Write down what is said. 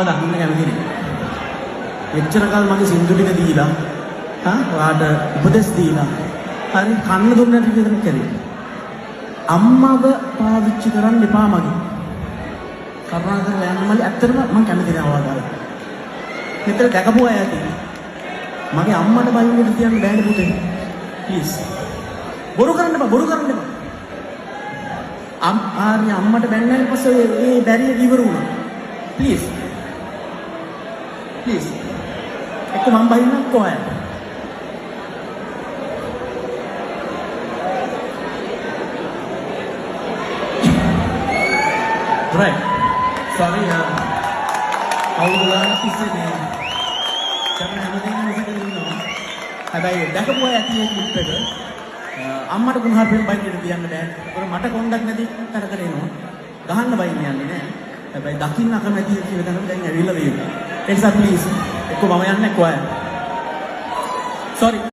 දකින්න කැමති නේ. එච්චර කල් මගේ සින්දු ටික දීලා ඔයාට උපදෙස් දීලා හරි කන්න දුන්නට විතර කරේ. අම්මව පාවිච්චි කරන්න එපා මගේ. කරුණාකරලා යන්න මල්ලි ඇත්තටම මම කැමති නෑ ඔයා දාලා. මෙතන දැකපු අය ඇති. මගේ අම්මට බයින්නට කියන්න බෑනේ පුතේ. ප්ලීස්. බොරු කරන්න එපා බොරු කරන්න එපා. ආර්ය අම්මට බැන්නාන් පස්සේ ඒ බැරිය ඉවර වුණා. ප්ලීස්. Please. එක්ක මම බහින්න කොහේ? Right. Sorry. අවුරුද්දක් තිස්සේ මේ කරන හැමදේම විසිකලා ඉන්නවා. හැබැයි දැකපු අය ඇති මේ ක්ලිප් එක අම්මට ගුණහරුපෙන් බයින්නට තියන්න බෑ. ඒකර මට කොණ්ඩක් නැති කර කර එනවා. ගහන්න බයින්න යන්නේ නෑ. හැබැයි දකින්න අකමැති කියලා දැනගන්න දැන් ඇවිල්ලා වෙනවා. Elsa, please. Ecco, mamma, Anna, qua. Sorry.